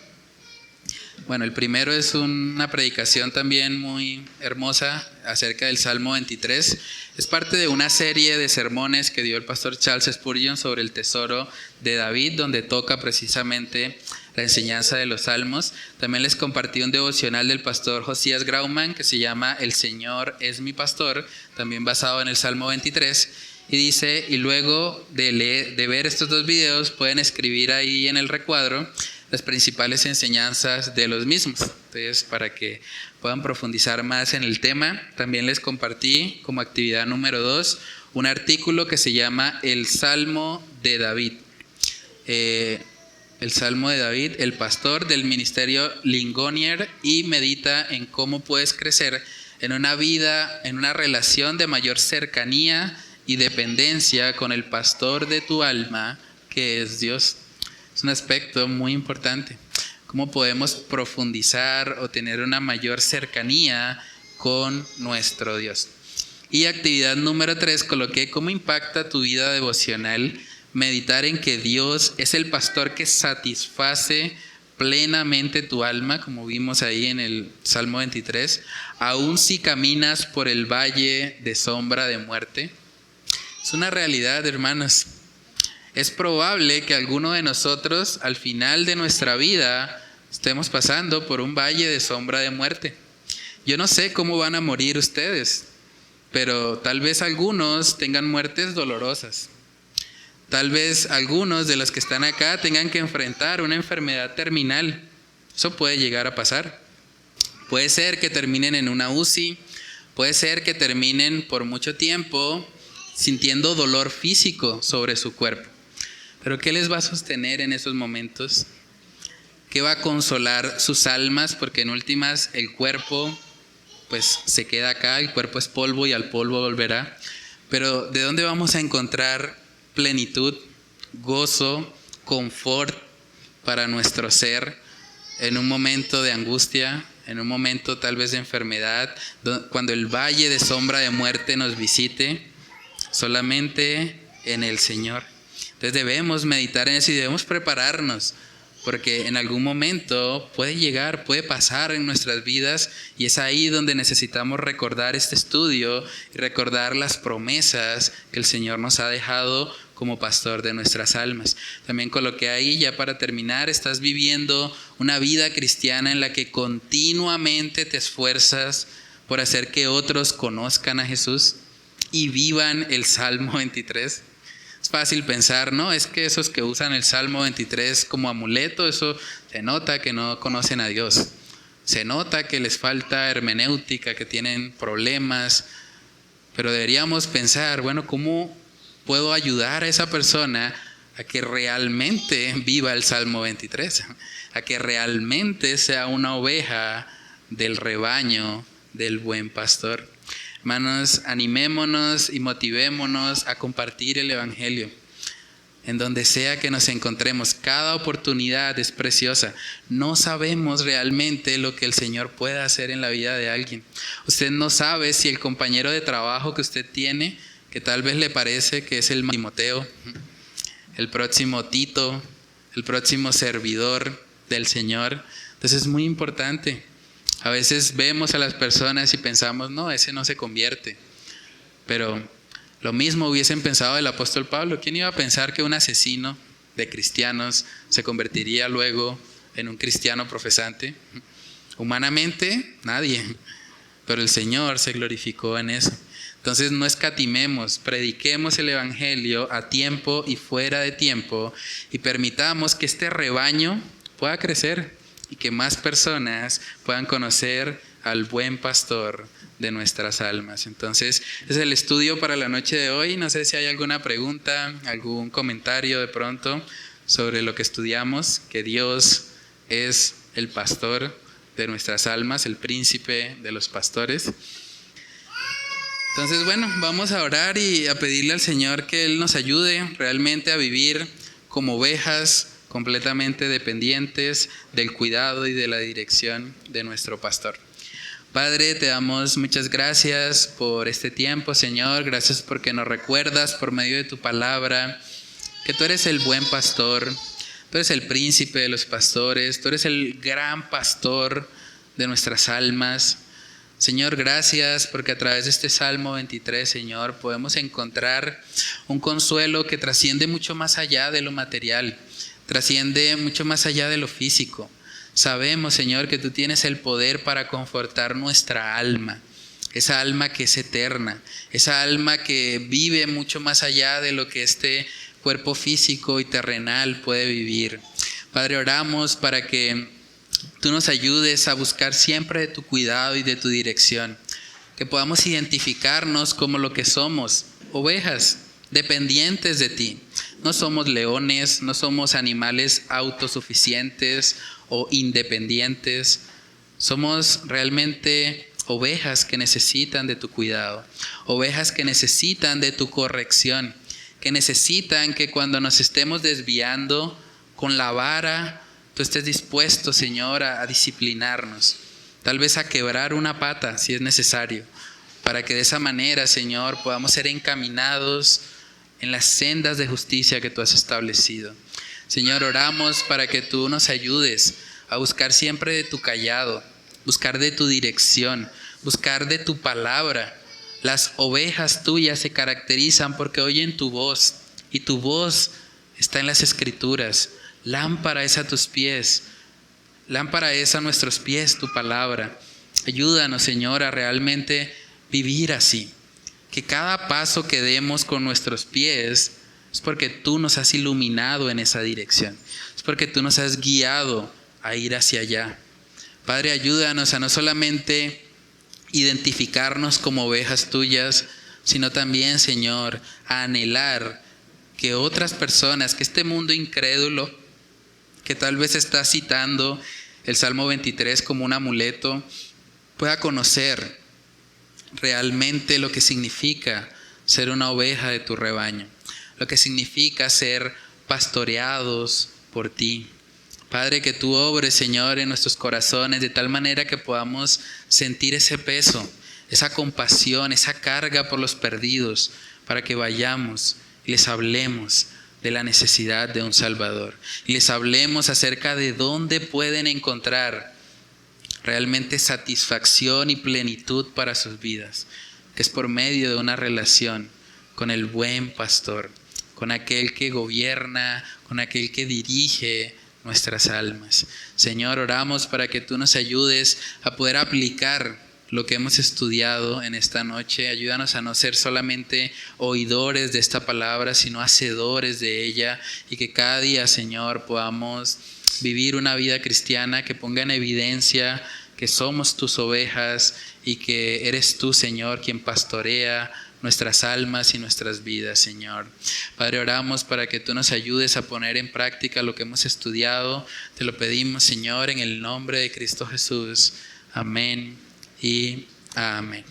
Bueno, el primero es una predicación también muy hermosa acerca del Salmo 23. Es parte de una serie de sermones que dio el pastor Charles Spurgeon sobre el tesoro de David, donde toca precisamente la enseñanza de los salmos. También les compartí un devocional del pastor Josías Grauman que se llama El Señor es mi pastor, también basado en el Salmo 23. Y dice, y luego de ver estos dos videos, pueden escribir ahí en el recuadro las principales enseñanzas de los mismos. Entonces, para que puedan profundizar más en el tema, también les compartí como actividad número 2 un artículo que se llama El Salmo de David. El Salmo de David, el pastor del ministerio Ligonier, y medita en cómo puedes crecer en una vida, en una relación de mayor cercanía y dependencia con el pastor de tu alma, que es Dios. Es un aspecto muy importante. Cómo podemos profundizar o tener una mayor cercanía con nuestro Dios. Y actividad número 3, coloqué cómo impacta tu vida devocional meditar en que Dios es el pastor que satisface plenamente tu alma, como vimos ahí en el Salmo 23, aun si caminas por el valle de sombra de muerte. Es una realidad, hermanos. Es probable que alguno de nosotros al final de nuestra vida estemos pasando por un valle de sombra de muerte. Yo no sé cómo van a morir ustedes, pero tal vez algunos tengan muertes dolorosas. Tal vez algunos de los que están acá tengan que enfrentar una enfermedad terminal. Eso puede llegar a pasar. Puede ser que terminen en una UCI, puede ser que terminen por mucho tiempo sintiendo dolor físico sobre su cuerpo. Pero ¿qué les va a sostener en esos momentos? ¿Qué va a consolar sus almas? Porque en últimas el cuerpo pues se queda acá, el cuerpo es polvo y al polvo volverá. Pero ¿de dónde vamos a encontrar plenitud, gozo, confort para nuestro ser en un momento de angustia, en un momento tal vez de enfermedad, cuando el valle de sombra de muerte nos visite? Solamente en el Señor. Entonces debemos meditar en eso y debemos prepararnos, porque en algún momento puede llegar, puede pasar en nuestras vidas, y es ahí donde necesitamos recordar este estudio y recordar las promesas que el Señor nos ha dejado como pastor de nuestras almas. También coloqué ahí, ya para terminar, estás viviendo una vida cristiana en la que continuamente te esfuerzas por hacer que otros conozcan a Jesús y vivan el Salmo 23. Es fácil pensar, ¿no? Es que esos que usan el Salmo 23 como amuleto, eso se nota que no conocen a Dios. Se nota que les falta hermenéutica, que tienen problemas. Pero deberíamos pensar, bueno, ¿cómo puedo ayudar a esa persona a que realmente viva el Salmo 23? A que realmente sea una oveja del rebaño del buen pastor. Hermanos, animémonos y motivémonos a compartir el Evangelio. En donde sea que nos encontremos, cada oportunidad es preciosa. No sabemos realmente lo que el Señor puede hacer en la vida de alguien. Usted no sabe si el compañero de trabajo que usted tiene, que tal vez le parece que es el Timoteo, el próximo Tito, el próximo servidor del Señor. Entonces es muy importante. A veces vemos a las personas y pensamos, no, ese no se convierte. Pero lo mismo hubiesen pensado del apóstol Pablo. ¿Quién iba a pensar que un asesino de cristianos se convertiría luego en un cristiano profesante? Humanamente, nadie. Pero el Señor se glorificó en eso. Entonces no escatimemos, prediquemos el Evangelio a tiempo y fuera de tiempo y permitamos que este rebaño pueda crecer y que más personas puedan conocer al buen pastor de nuestras almas. Entonces, ese es el estudio para la noche de hoy. No sé si hay alguna pregunta, algún comentario de pronto sobre lo que estudiamos, que Dios es el pastor de nuestras almas, el príncipe de los pastores. Entonces, bueno, vamos a orar y a pedirle al Señor que Él nos ayude realmente a vivir como ovejas completamente dependientes del cuidado y de la dirección de nuestro pastor. Padre, te damos muchas gracias por este tiempo, Señor. Gracias porque nos recuerdas por medio de tu palabra que tú eres el buen pastor, tú eres el príncipe de los pastores, tú eres el gran pastor de nuestras almas. Señor, gracias porque a través de este Salmo 23, Señor, podemos encontrar un consuelo que trasciende mucho más allá de lo material, trasciende mucho más allá de lo físico. Sabemos, Señor, que tú tienes el poder para confortar nuestra alma, esa alma que es eterna, esa alma que vive mucho más allá de lo que este cuerpo físico y terrenal puede vivir. Padre, oramos para que tú nos ayudes a buscar siempre de tu cuidado y de tu dirección, que podamos identificarnos como lo que somos, ovejas dependientes de ti. No somos leones, no somos animales autosuficientes o independientes. Somos realmente ovejas que necesitan de tu cuidado, ovejas que necesitan de tu corrección, que necesitan que cuando nos estemos desviando con la vara, tú estés dispuesto, Señor, a disciplinarnos, tal vez a quebrar una pata si es necesario, para que de esa manera, Señor, podamos ser encaminados en las sendas de justicia que tú has establecido. Señor, oramos para que tú nos ayudes a buscar siempre de tu callado, buscar de tu dirección, buscar de tu palabra. Las ovejas tuyas se caracterizan porque oyen tu voz, y tu voz está en las Escrituras. Lámpara es a tus pies, lámpara es a nuestros pies tu palabra. Ayúdanos, Señor, a realmente vivir así. Que cada paso que demos con nuestros pies es porque tú nos has iluminado en esa dirección. Es porque tú nos has guiado a ir hacia allá. Padre, ayúdanos a no solamente identificarnos como ovejas tuyas, sino también, Señor, a anhelar que otras personas, que este mundo incrédulo, que tal vez está citando el Salmo 23 como un amuleto, pueda conocer realmente lo que significa ser una oveja de tu rebaño, lo que significa ser pastoreados por ti. Padre, que tú obres, Señor, en nuestros corazones de tal manera que podamos sentir ese peso, esa compasión, esa carga por los perdidos, para que vayamos y les hablemos de la necesidad de un Salvador. Y les hablemos acerca de dónde pueden encontrar realmente satisfacción y plenitud para sus vidas, que es por medio de una relación con el buen pastor, con aquel que gobierna, con aquel que dirige nuestras almas. Señor, oramos para que tú nos ayudes a poder aplicar lo que hemos estudiado en esta noche. Ayúdanos a no ser solamente oidores de esta palabra, sino hacedores de ella, y que cada día, Señor, podamos vivir una vida cristiana que ponga en evidencia que somos tus ovejas y que eres tú, Señor, quien pastorea nuestras almas y nuestras vidas, Señor. Padre, oramos para que tú nos ayudes a poner en práctica lo que hemos estudiado. Te lo pedimos, Señor, en el nombre de Cristo Jesús. Amén y amén.